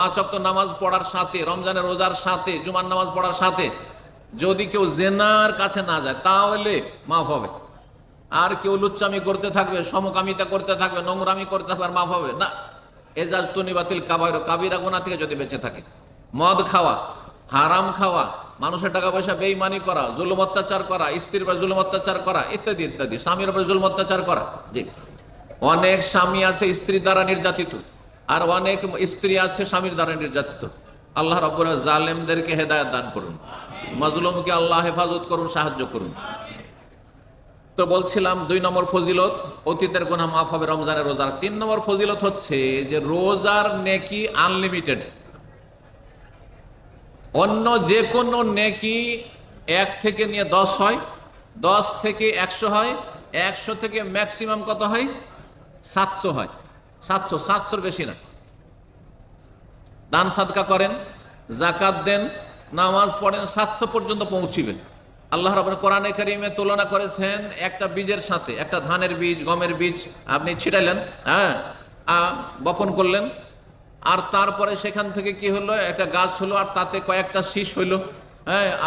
5 ওয়াক্ত নামাজ পড়ার সাথে, রমজানের রোজার সাথে, জুমার নামাজ পড়ার সাথে যদি কেউ জেনার কাছে না যায় তাহলে মাফ হবে। আর কেউ লুচ্চামি করতে থাকবে, সমকামিতা করতে থাকবে, নোংরামি করতে থাকবে, আর মাফ হবে না। এজাজ তুনিবাতিল কাবায়র, কাবিরা গুনাহ থেকে যদি বেঁচে থাকে, মদ খাওয়া, হারাম খাওয়া, মানুষের টাকা পয়সা বেঈমানি করা, জুলুম অত্যাচার করা, স্ত্রীর উপর জুলুম অত্যাচার করা, ইত্যাদি ইত্যাদি, স্বামীর উপর জুলুম অত্যাচার করা। জি, অনেক স্বামী আছে স্ত্রী দ্বারা নির্যাতিত, আর অনেক স্ত্রী আছে স্বামীর দ্বারা নির্যাতিত। আল্লাহ রাব্বুল আলামিন জালেমদেরকে হেদায়েত দান করুন, মাজলুমকে আল্লাহ হেফাজত করুন, সাহায্য করুন। তো বলছিলাম 2 নম্বর ফজিলত, অতীতের গুনাহ মাফ হবে রমজানের রোজার। 3 নম্বর ফজিলত হচ্ছে যে রোজার নেকি আনলিমিটেড। অন্য যে কোনো নেকি 1 থেকে নিয়ে 10 হয়, 10 থেকে 100 হয়, 100 থেকে ম্যাক্সিমাম কত হয়? 700 হয়। 700-700 বেশি না। দান সাদকা করেন, জাকাত দেন, নামাজ পড়েন, 700 পর্যন্ত পৌঁছিবেন। আল্লাহ রাব্বুল কোরআনে কারীমে তুলনা করেছেন একটা বীজের সাথে। একটা ধানের বীজ, গমের বীজ আপনি ছিটাইলেন, বপন করলেন, আর তারপরে সেখান থেকে কি হলো, একটা গাছ হলো, আর তাতে কয়েকটা শীষ হইলো,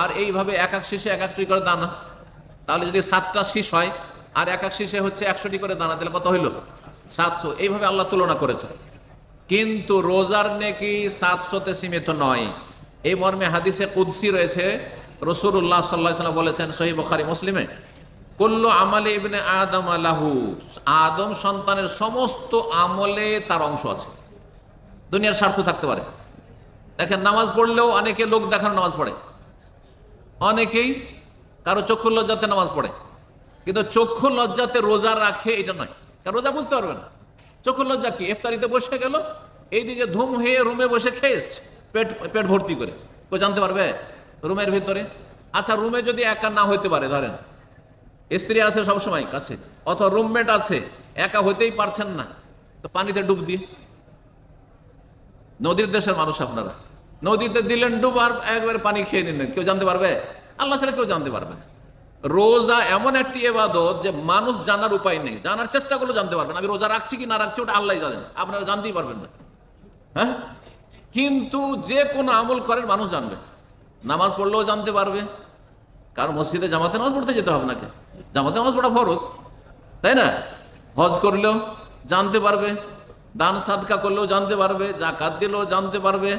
আর এইভাবে এক এক শীষে এক একটি করে দানা। তাহলে যদি 7টা শীষ হয় আর এক এক শীষে হচ্ছে 100টি করে দানা, তাহলে কত হইল? 700। এইভাবে আল্লাহ তুলনা করেছে। কিন্তু রোজার নেকি 700-তে সীমিত নয়। এই মর্মে হাদিসে কুদসি রয়েছে, রাসূলুল্লাহ সাল্লাল্লাহু আলাইহি ওয়াসাল্লাম বলেছেন সহিহ বুখারী মুসলিমে, কুল্লু আমালি ইবনে আদম লাহু, আদম সন্তানের সমস্ত আমলে তার অংশ আছে। দুনিয়ার স্বার্থ থাকতে পারে। দেখেন, নামাজ পড়লেও অনেকে লোক দেখানো নামাজ পড়ে, অনেকেই কারো চক্ষু লজ্জাতে নামাজ পড়ে, কিন্তু চক্ষু লজ্জাতে রোজা রাখে এটা নয়। কারণ রোজা বুঝতে পারবে না। চক্ষু লজ্জা কি? ইফতারিতে বসে গেল, এইদিকে ধুম হয়ে রুমে বসে খেয়ে এসছে পেট ভর্তি করে, কেউ জানতে পারবে রুমের ভিতরে? আচ্ছা, রুমে যদি একা না হইতে পারে, ধরেন স্ত্রী আছে সবসময় কাছে, অথবা রুমমেট আছে, একা হইতেই পারছেন না, তো পানিতে ডুব দিয়ে, নদীর দেশের মানুষ আপনারা, নদীতে দিলেন ডুব আর একবার পানি খেয়ে নিলেন, কেউ জানতে পারবে? আল্লাহ ছাড়া কেউ জানতে পারবে না। রোজা এমন একটি ইবাদত যে মানুষ জানার উপায় নেই, জানার চেষ্টা করলেও জানতে পারবেন। আমি রোজা রাখছি কি না রাখছি ওটা আল্লাহ জানেন, আপনারা জানতেই পারবেন না। হ্যাঁ, কিন্তু যে কোনো আমল করেন মানুষ জানবে। নামাজ পড়লেও জানতে পারবে, কারণ মসজিদে জামাতে নামাজ পড়তে যেতে হবে নাকি? জামাতে নামাজ পড়া ফরজ, তাই না? হজ করলেও জানতে পারবে, দান সাদকা করলেও জানতে পারবে, যাকাত দিলেও জানতে পারবে,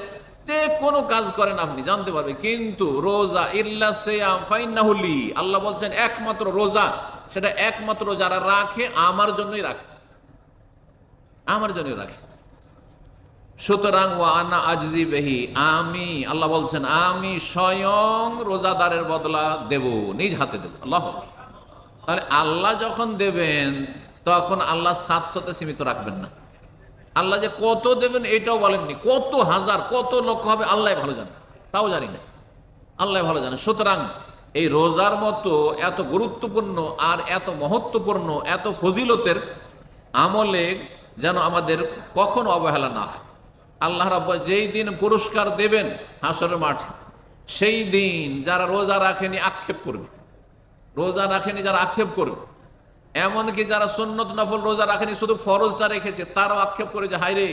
যে কোনো কাজ করেন আপনি জানতে পারবে। কিন্তু রোজা ইল্লা সিয়াম ফাইন্নাহু লি, আল্লাহ বলছেন একমাত্র রোজা, সেটা একমাত্র যারা রাখে আমার জন্যই রাখে, আমার জন্যই রাখে। সুতরাং ওয়া আনা আজজি বিহি, আমি আল্লাহ বলছেন আমি স্বয়ং রোজাদারের বদলা দেব, নিজ হাতে দেব। আল্লাহ, তাহলে আল্লাহ যখন দেবেন তখন আল্লাহ 700-তে সীমিত রাখবেন না। আল্লাহ যে কত দেবেন এটাও বলেননি, কত হাজার কত লক্ষ হবে আল্লাহ ভালো জানেন, তাও জানি না, আল্লাহ ভালো জানেন। সুতরাং এই রোজার মতো এত গুরুত্বপূর্ণ আর এত মহত্বপূর্ণ এত ফজিলতের আমলে যেন আমাদের কখনো অবহেলা না হয়। আল্লাহ রাব্বুল যেই দিন পুরস্কার দেবেন হাসরের মাঠে, সেই দিন যারা রোজা রাখেনি আক্ষেপ করবে, রোজা রাখেনি যারা আক্ষেপ করবে, এমনকি যারা সুন্নত নফল রোজা রাখেনি শুধু ফরজটা রেখেছে তারাও আক্ষেপ করে যে হায় রে,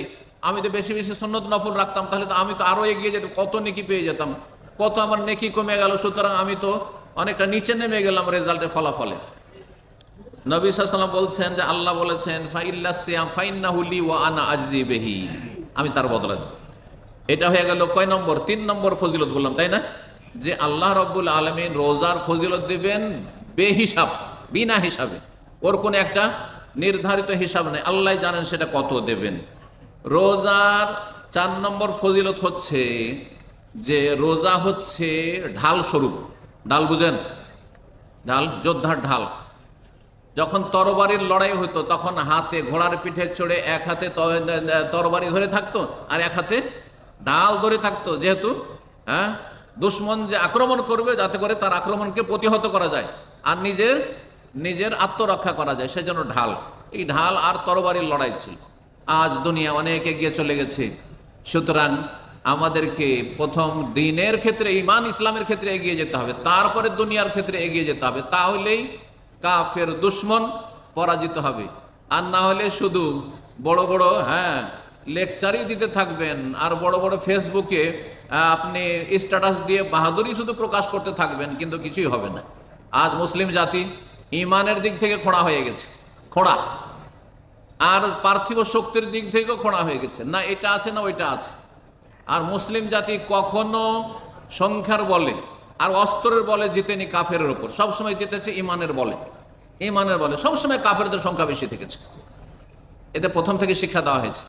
আমি তো বেশি বেশি সুন্নত নফল রাখতাম, তাহলে তো আমি তো আরো এগিয়ে যেতাম, কত নেকি পেয়ে যেতাম, কত আমার নেকি কমে গেল, সুতরাং আমি তো অনেকটা নিচে নেমে গেলাম রেজাল্টের ফলাফলে। নবী সাল্লাল্লাহু আলাইহি ওয়াসাল্লাম বলছেন যে আল্লাহ বলেছেন ফাইল্লা সিয়াম ফাইন্নাহু লি ওয়া আনা আজজি বিহি, আমি তার বদলা দেব। এটা হয়ে গেল কয় নম্বর? 3 নম্বর ফজিলত বললাম, তাই না? যে আল্লাহ রাব্বুল আলামিন রোজার ফজিলত দেবেন বেহিসাব, বিনা হিসাবে, ওর কোন একটা নির্ধারিত হিসাব নেই, আল্লাহ জানেন সেটা কত দেবেন। রোজার 4 নম্বর ফজিলত হচ্ছে যে রোজা হচ্ছে ঢাল স্বরূপ। ঢাল বুঝেন? ঢাল, যোদ্ধার ঢাল। যখন তরবারির লড়াই হতো তখন হাতে ঘোড়ার পিঠে চড়ে এক হাতে তরবারি ধরে থাকতো আর এক হাতে ঢাল ধরে থাকতো, যেহেতু দুশ্মন যে আক্রমণ করবে যাতে করে তার আক্রমণকে প্রতিহত করা যায় আর নিজের আত্মরক্ষা করা যায়, সেজন্য ঢাল। এই ঢাল আর তরবারির লড়াই ছিল। আজ দুনিয়া অনেক এগিয়ে চলে গেছে, সুতরাং আমাদেরকে প্রথম দিনের ক্ষেত্রে, ঈমান ইসলামের ক্ষেত্রে এগিয়ে যেতে হবে, তারপরে দুনিয়ার ক্ষেত্রে এগিয়ে যেতে হবে, তাহলেই কাফের দুশ্মন পরাজিত হবে। আর না হলে শুধু বড় বড় লেকচারই দিতে থাকবেন আর বড় বড় ফেসবুকে আপনি স্ট্যাটাস দিয়ে বাহাদুরি শুধু প্রকাশ করতে থাকবেন, কিন্তু কিছুই হবে না। আজ মুসলিম জাতি ইমানের দিক থেকে খোঁড়া হয়ে গেছে, খোঁড়া, আর পার্থিব শক্তির দিক থেকেও খোঁড়া হয়ে গেছে, না এটা আছে না ওইটা আছে। আর মুসলিম জাতি কখনো সংখ্যার বলে আর অস্ত্রের বলে জিতেনি কাফেরের ওপর, সবসময় জিতেছে ইমানের বলে। ইমানের বলে সবসময় কাফেরদের সংখ্যা বেশি থেকেছে, এতে প্রথম থেকে শিক্ষা দেওয়া হয়েছে।